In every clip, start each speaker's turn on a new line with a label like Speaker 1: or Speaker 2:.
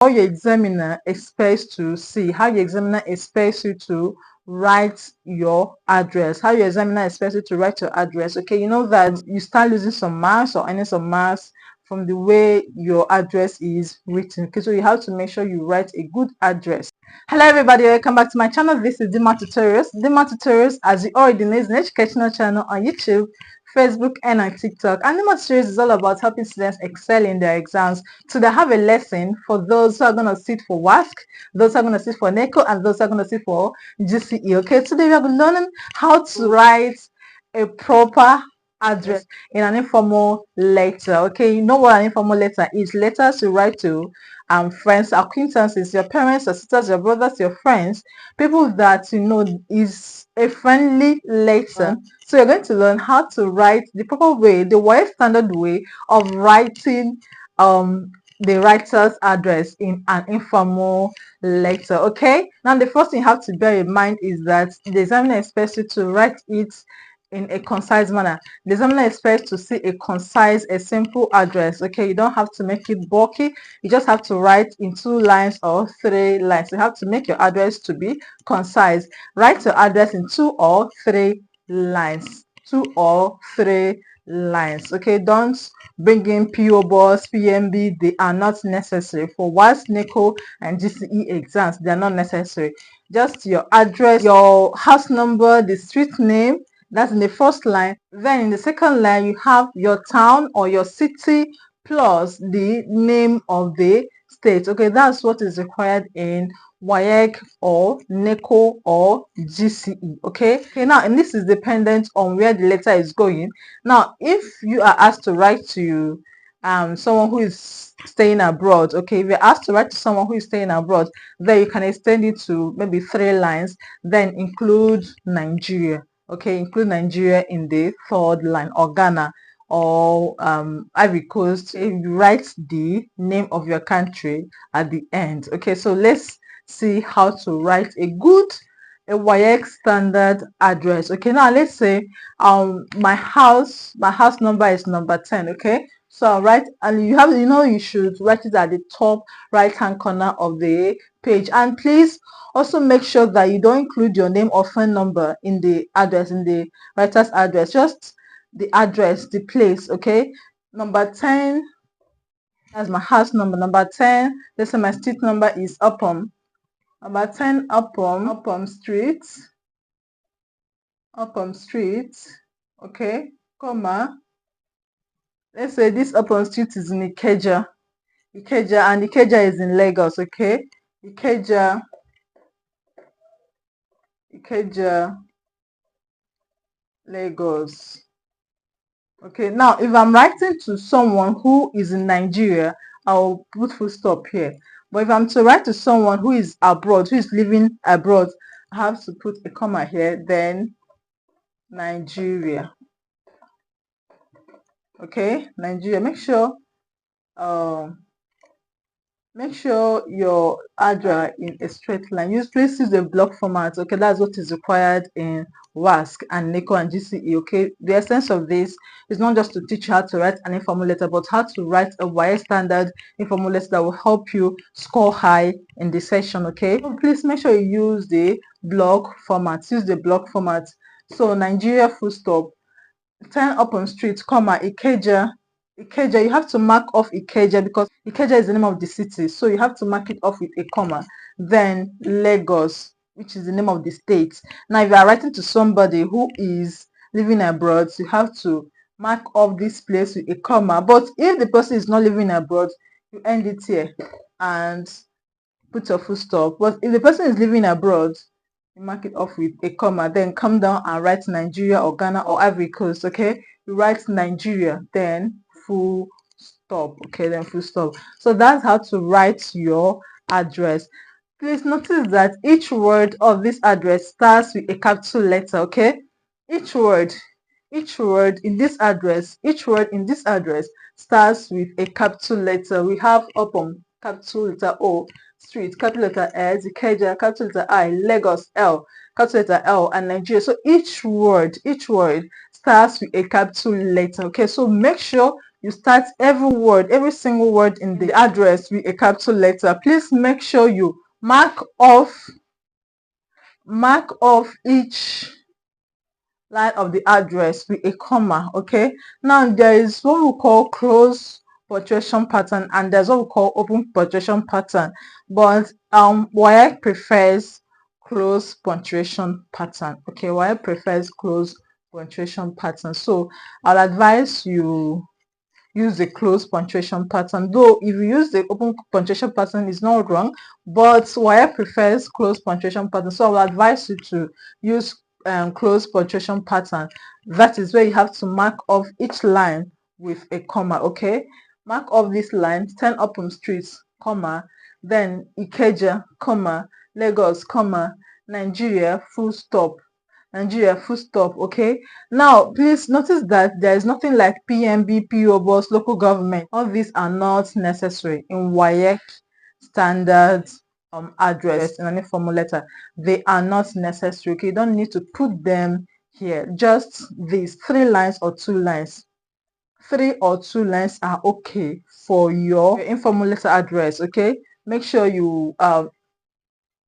Speaker 1: how your examiner expects to see, how your examiner expects you to write your address, how your examiner expects you to write your address. Okay, you know that you start losing some marks or earning some marks from the way your address is written. Okay, so you have to make sure you write a good address. Hello everybody, welcome back to my channel. This is Dima Tutorials. Dima Tutorials, as you already know, is an educational channel on YouTube, Facebook, and on TikTok. And Dima Tutorials is all about helping students excel in their exams. So they have a lesson for those who are going to sit for WASC, those who are going to sit for NECO, and those who are going to sit for GCE. Okay, today we are learning how to write a proper address in an informal letter. Okay, you know what an informal letter is? Letters you write to friends, acquaintances, your parents, your sisters, your brothers, your friends, people that you know is a friendly letter. So you're going to learn how to write the proper way, the WAEC standard way of writing the writer's address in an informal letter. Okay, now the first thing you have to bear in mind is that the examiner expects you to write it in a concise manner. The examiner expects to see a concise, a simple address. Okay, you don't have to make it bulky. You just have to write in 2 lines or 3 lines. You have to make your address to be concise. Write your address in 2 or 3 lines. 2 or 3 lines. Okay, don't bring in PO Box, PMB. They are not necessary for WASC, NECO, and GCE exams. They are not necessary. Just your address, your house number, the street name. That's in the first line. Then in the second line, you have your town or your city plus the name of the state. Okay, that's what is required in WAEC or NECO or GCE. Okay, now, and this is dependent on where the letter is going. Now, if you are asked to write to someone who is staying abroad, okay, if you're asked to write to someone who is staying abroad, then you can extend it to maybe 3 lines, then include Nigeria. Okay, include Nigeria in the 3rd line, or Ghana, or Ivory Coast. You write the name of your country at the end. Okay, so let's see how to write a WAEC standard address. Okay, now let's say my house number is number 10. Okay, so I'll write, and you should write it at the top right hand corner of the page. And please also make sure that you don't include your name or phone number in the address, in the writer's address. Just the address, the place. Okay, number 10, that's my house number. Number 10, let's say my street number is Upham. Number 10, Upham Street. Upham Street. Okay, comma. Let's say this Upham Street is in Ikeja. And Ikeja is in Lagos. Okay, Ikeja, Lagos. Okay, now if I'm writing to someone who is in Nigeria, I'll put full stop here. But if I'm to write to someone who is abroad, who is living abroad, I have to put a comma here, then Nigeria. Okay, Nigeria. Make sure your address in a straight line. Please use the block format. Okay, that's what is required in WASC and NECO and GCE. Okay, the essence of this is not just to teach you how to write an informal letter, but how to write a WAEC standard informal letter that will help you score high in the session. Okay, so please make sure you use the block format. Use the block format. So Nigeria, full stop, 10 Upham Street, comma, Ikeja. You have to mark off Ikeja because Ikeja is the name of the city, so you have to mark it off with a comma. Then Lagos, which is the name of the state. Now, if you are writing to somebody who is living abroad, you have to mark off this place with a comma. But if the person is not living abroad, you end it here and put your full stop. But if the person is living abroad, you mark it off with a comma, then come down and write Nigeria or Ghana or Ivory Coast. Okay, you write Nigeria, then full stop. Okay, then full stop. So that's how to write your address. Please notice that each word of this address starts with a capital letter. Okay, each word in this address starts with a capital letter. We have Upham, capital letter O; Street, capital letter S; Ikeja, capital letter I; Lagos, L, capital letter L; and Nigeria. So each word starts with a capital letter. Okay, so make sure you start every single word in the address with a capital letter. Please make sure you mark off each line of the address with a comma. Okay, now there is what we call close punctuation pattern and there's what we call open punctuation pattern, but WAEC prefers close punctuation pattern. Okay, WAEC prefers close punctuation pattern, so I'll advise you use the close punctuation pattern. Though if you use the open punctuation pattern, it's not wrong, but WAEC prefers close punctuation pattern, so I will advise you to use close punctuation pattern. That is where you have to mark off each line with a comma. Okay, mark off this line: 10 Upon Streets, comma, then Ikeja, comma, Lagos, comma, Nigeria, full stop. Nigeria, full stop. Okay, now please notice that there is nothing like PMB, PO box, local government. All these are not necessary in WAEC standard address in any formal letter. They are not necessary. Okay, you don't need to put them here. Just these 3 lines or 2 lines. 3 or 2 lines are okay for your informal letter address. Okay, make sure you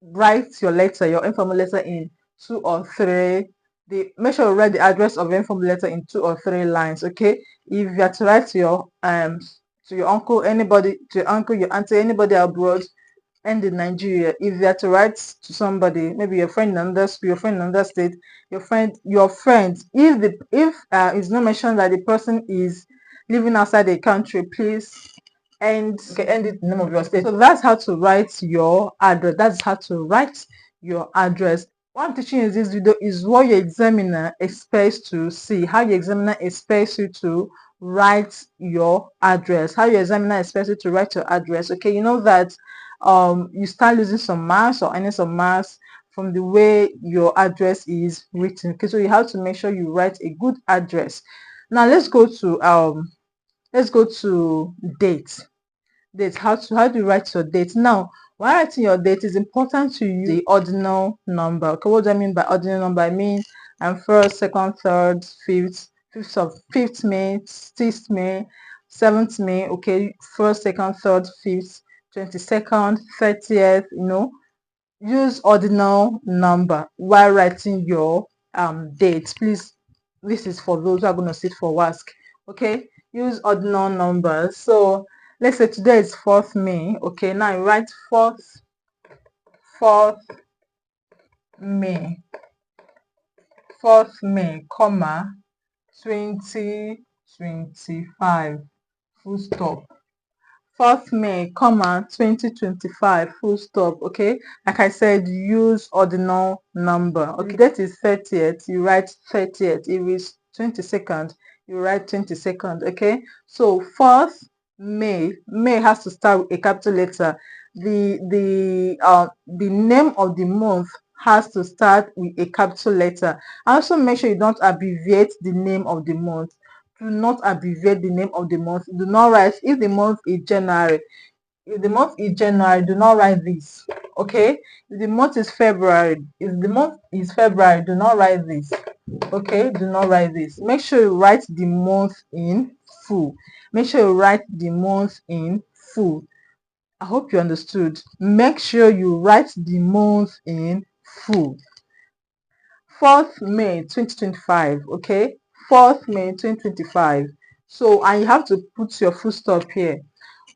Speaker 1: write your informal letter in 2 or 3. Make sure you write the address of your informal letter in 2 or 3 lines. Okay, if you are to write to your uncle, anybody, to your uncle, your auntie, anybody abroad and in Nigeria, if you are to write to somebody, maybe your friend in another school, your friend in another state, your friend, if it's not mentioned that the person is living outside the country, please end it in the name of your state. So that's how to write your address. That's how to write your address. What I'm teaching you in this video is what your examiner expects to see, how your examiner expects you to write your address, how your examiner expects you to write your address. Okay, you know that you start losing some marks or earning some marks from the way your address is written. Okay, so you have to make sure you write a good address. Now let's go to date. How do you write your date? Now while writing your date, it's important to use the ordinal number. Okay, what do I mean by ordinal number? I mean first, second, third, fifth May, 6th May, 7th May. Okay, first, second, third, fifth, 22nd, 30th. Use ordinal number while writing your dates. Please, this is for those who are going to sit for WASC. Okay, use ordinal numbers. So let's say today is 4th May. Okay, now you write 4th May, 4th May, comma, 2025, full stop. 4th May, comma, 2025, full stop. Okay, like I said, use ordinal number. Okay, that is 30th, you write 30th. If it's 22nd, you write 22nd. Okay, so 4th May has to start with a capital letter. The name of the month has to start with a capital letter. Also make sure you don't abbreviate the name of the month. Do not abbreviate the name of the month. Do not write, if the month is January, do not write this. Okay, if the month is February, do not write this. Okay, do not write this. Make sure you write the month in full. Make sure you write the month in full. I hope you understood. Make sure you write the month in full. 4th May 2025. Okay, 4th May 2025. So, and you have to put your full stop here.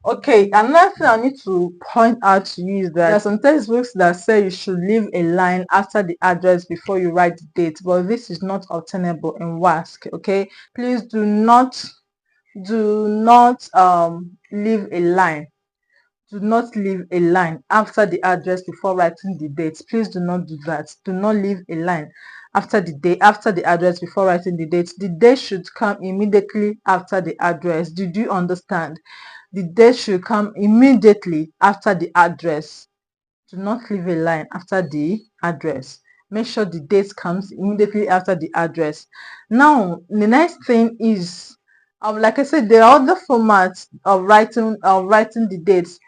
Speaker 1: Okay, another thing I need to point out to you is that there are some textbooks that say you should leave a line after the address before you write the date, but this is not obtainable in WASC. Okay, please do not leave a line. Do not leave a line after the address before writing the date. Please do not do that. Do not leave a line after the address before writing the date. The date should come immediately after the address. Did you understand? The date should come immediately after the address. Do not leave a line after the address. Make sure the date comes immediately after the address. Now the next thing is, like I said, there are other formats of writing the dates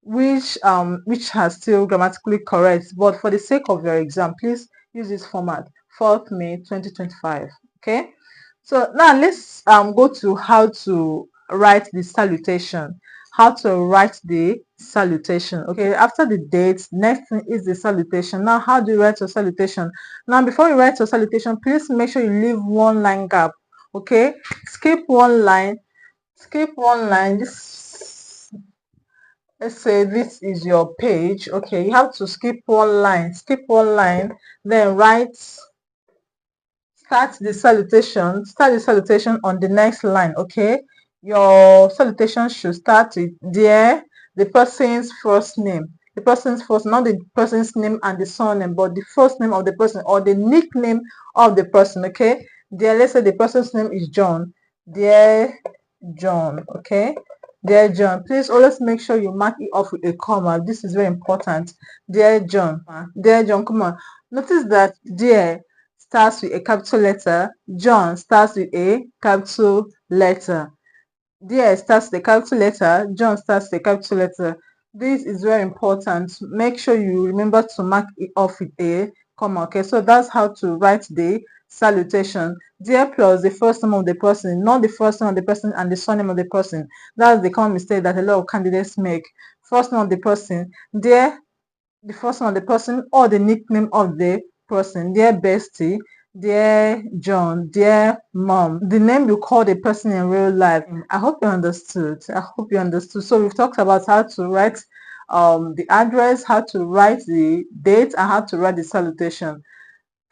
Speaker 1: which are still grammatically correct, but for the sake of your exam, please use this format: 4th May 2025. Okay, so now let's go to how to write the salutation. How to write the salutation. Okay, after the date, next thing is the salutation. Now, how do you write your salutation? Now, before you write your salutation, please make sure you leave one line gap. Okay, skip one line. Skip one line. This, let's say this is your page. Okay, you have to skip one line. Skip one line, then write. Start the salutation on the next line. Okay, your salutation should start with dear, the person's first name, the person's first, not the person's name and the surname, but the first name of the person or the nickname of the person. Okay, dear, let's say the person's name is John. Dear John. Okay, dear John, please always make sure you mark it off with a comma. This is very important. Dear John. Dear John, come on, notice that dear starts with a capital letter. John starts with a capital letter. Dear starts with a capital letter. John starts with a capital letter. This is very important. Make sure you remember to mark it off with a comma. Okay, so that's how to write the salutation. Dear plus the first name of the person, not the first name of the person and the surname of the person. That's the common mistake that a lot of candidates make. First name of the person, dear, the first name of the person or the nickname of the person. Dear bestie, dear John, dear mom, the name you call the person in real life. I hope you understood. I hope you understood. So we've talked about how to write the address, how to write the date, and how to write the salutation.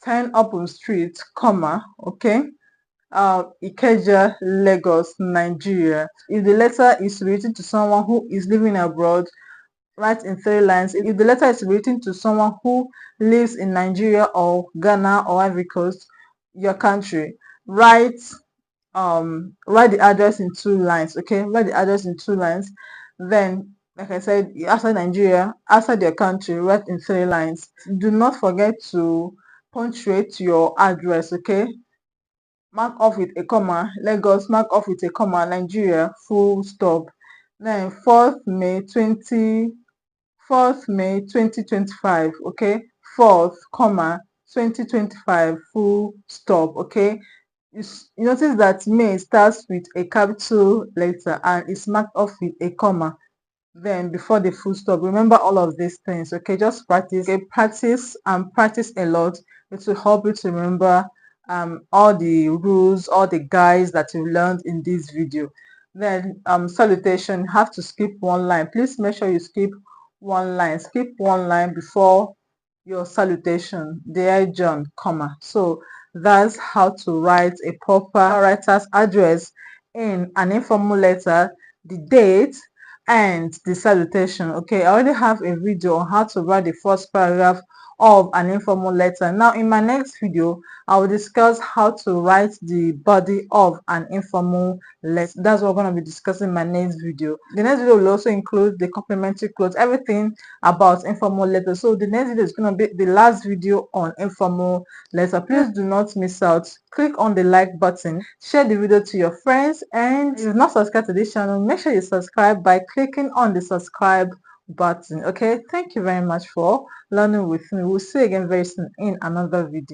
Speaker 1: 10 Open Street, comma, okay, Ikeja, Lagos, Nigeria. If the letter is written to someone who is living abroad, write in 3 lines. If the letter is written to someone who lives in Nigeria or Ghana or Ivory Coast, your country, write the address in 2 lines. Okay, write the address in 2 lines. Then, like I said, outside Nigeria, outside your country, write in 3 lines. Do not forget to punctuate your address. Okay, mark off with a comma. Lagos, mark off with a comma. Nigeria, full stop. Then 4th May 2025. Okay, 4th, comma, 2025, full stop. Okay, you notice that May starts with a capital letter and is marked off with a comma then before the full stop. Remember all of these things. Okay, just practice. Okay, practice and practice a lot. It will help you to remember all the rules, all the guides that you learned in this video. Then salutation, you have to skip one line. Please make sure you skip one line. Skip one line before your salutation. Dear John, comma. So that's how to write a proper writer's address in an informal letter, the date, and the salutation. Okay, I already have a video on how to write the first paragraph of an informal letter. Now in my next video, I will discuss how to write the body of an informal letter. That's what we're going to be discussing in my next video. The next video will also include the complementary clause, everything about informal letters. So the next video is going to be the last video on informal letter. Please do not miss out. Click on the like button, share the video to your friends, and if you've not subscribed to this channel, make sure you subscribe by clicking on the subscribe button. Okay, thank you very much for learning with me. We'll see you again very soon in another video.